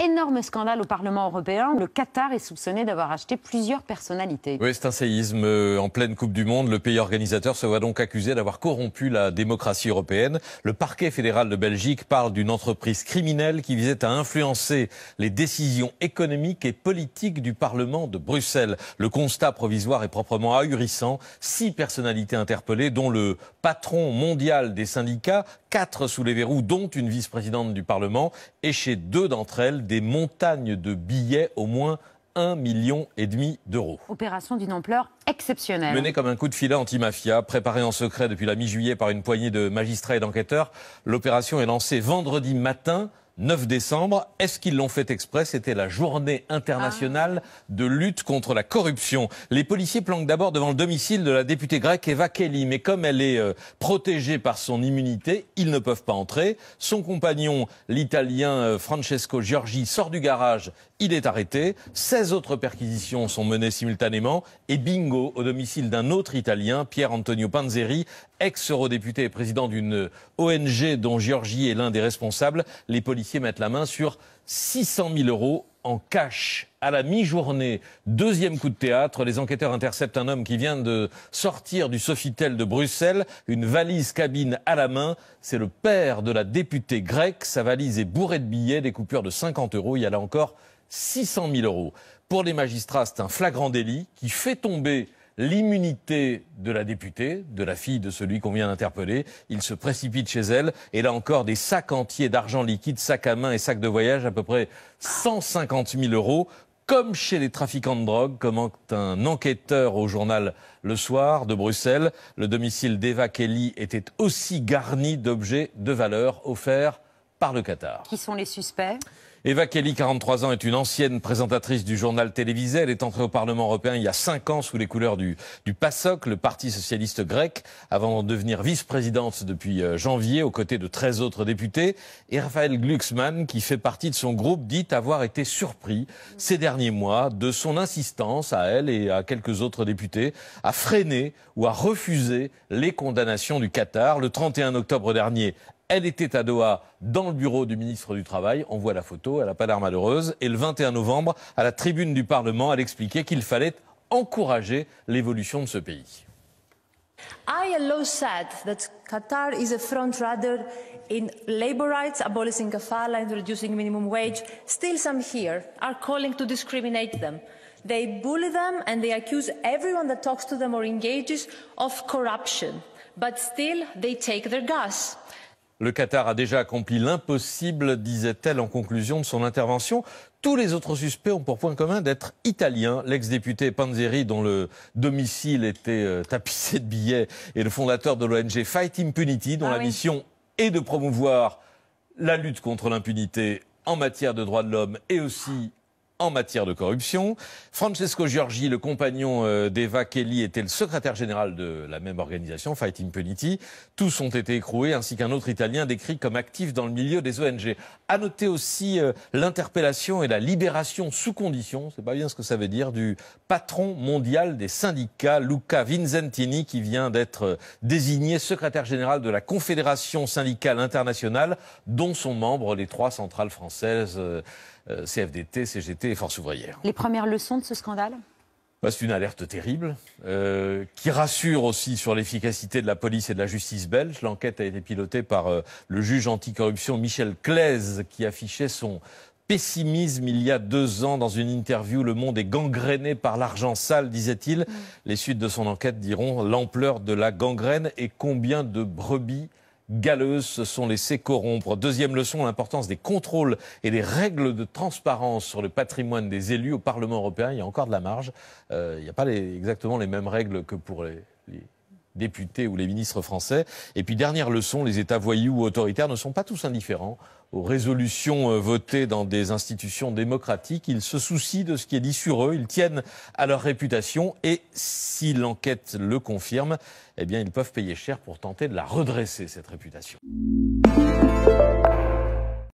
Énorme scandale au Parlement européen. Le Qatar est soupçonné d'avoir acheté plusieurs personnalités. Oui, c'est un séisme en pleine Coupe du Monde. Le pays organisateur se voit donc accusé d'avoir corrompu la démocratie européenne. Le parquet fédéral de Belgique parle d'une entreprise criminelle qui visait à influencer les décisions économiques et politiques du Parlement de Bruxelles. Le constat provisoire est proprement ahurissant. 6 personnalités interpellées, dont le patron mondial des syndicats, 4 sous les verrous, dont une vice-présidente du Parlement, et chez 2 d'entre elles, des montagnes de billets, au moins 1,5 million d'euros. Opération d'une ampleur exceptionnelle. Menée comme un coup de filet anti-mafia, préparée en secret depuis la mi-juillet par une poignée de magistrats et d'enquêteurs, l'opération est lancée vendredi matin, 9 décembre. Est-ce qu'ils l'ont fait exprès? C'était la journée internationale de lutte contre la corruption. Les policiers planquent d'abord devant le domicile de la députée grecque Eva Kaili, mais comme elle est protégée par son immunité, ils ne peuvent pas entrer. Son compagnon, l'Italien Francesco Giorgi, sort du garage, il est arrêté. 16 autres perquisitions sont menées simultanément et bingo au domicile d'un autre Italien, Pier Antonio Panzeri, ex-eurodéputé et président d'une ONG dont Giorgi est l'un des responsables. Les policiers mettent la main sur 600 000 euros en cash. À la mi-journée, deuxième coup de théâtre, les enquêteurs interceptent un homme qui vient de sortir du Sofitel de Bruxelles, une valise cabine à la main. C'est le père de la députée grecque. Sa valise est bourrée de billets, des coupures de 50 euros. Il y a là encore 600 000 euros. Pour les magistrats, c'est un flagrant délit qui fait tomber l'immunité de la députée, de la fille de celui qu'on vient d'interpeller. Il se précipite chez elle et là encore des sacs entiers d'argent liquide, sacs à main et sacs de voyage, à peu près 150 000 euros. Comme chez les trafiquants de drogue, commente un enquêteur au journal Le Soir de Bruxelles. Le domicile d'Eva Kaili était aussi garni d'objets de valeur offerts par le Qatar. Qui sont les suspects? Eva Kaili, 43 ans, est une ancienne présentatrice du journal télévisé. Elle est entrée au Parlement européen il y a 5 ans sous les couleurs du PASOK, le Parti socialiste grec, avant de devenir vice-présidente depuis janvier, aux côtés de 13 autres députés. Et Raphaël Glucksmann, qui fait partie de son groupe, dit avoir été surpris ces derniers mois de son insistance à elle et à quelques autres députés à freiner ou à refuser les condamnations du Qatar. Le 31 octobre dernier, elle était à Doha, dans le bureau du ministre du Travail. On voit la photo, elle n'a pas l'air malheureuse. Et le 21 novembre, à la tribune du Parlement, elle expliquait qu'il fallait encourager l'évolution de ce pays. ILO said that Qatar is a front-runner in labor rights, abolishing kafala and reducing minimum wage. Still, some here are calling to discriminate them. They bully them and they accuse everyone that talks to them or engages of corruption. But still, they take their gas. Le Qatar a déjà accompli l'impossible, disait-elle en conclusion de son intervention. Tous les autres suspects ont pour point commun d'être italiens. L'ex-député Panzeri, dont le domicile était tapissé de billets, et le fondateur de l'ONG Fight Impunity, dont la mission est de promouvoir la lutte contre l'impunité en matière de droits de l'homme et aussi en matière de corruption. Francesco Giorgi, le compagnon d'Eva Kaili, était le secrétaire général de la même organisation, Fight Impunity. Tous ont été écroués, ainsi qu'un autre Italien décrit comme actif dans le milieu des ONG. À noter aussi l'interpellation et la libération sous condition, c'est pas bien ce que ça veut dire, du patron mondial des syndicats, Luca Vincentini, qui vient d'être désigné secrétaire général de la Confédération syndicale internationale, dont sont membres les 3 centrales françaises, CFDT, CGT et Force ouvrière. Les premières leçons de ce scandale? C'est une alerte terrible, qui rassure aussi sur l'efficacité de la police et de la justice belge. L'enquête a été pilotée par le juge anticorruption Michel Claise, qui affichait son pessimisme il y a 2 ans dans une interview. Le monde est gangréné par l'argent sale, disait-il. Les suites de son enquête diront l'ampleur de la gangrène et combien de brebis galeuses se sont laissées corrompre. Deuxième leçon, l'importance des contrôles et des règles de transparence sur le patrimoine des élus au Parlement européen. Il y a encore de la marge. Il n'y a pas exactement les mêmes règles que pour les députés ou les ministres français. Et puis dernière leçon, les États voyous ou autoritaires ne sont pas tous indifférents aux résolutions votées dans des institutions démocratiques. Ils se soucient de ce qui est dit sur eux, ils tiennent à leur réputation et si l'enquête le confirme, eh bien ils peuvent payer cher pour tenter de la redresser, cette réputation.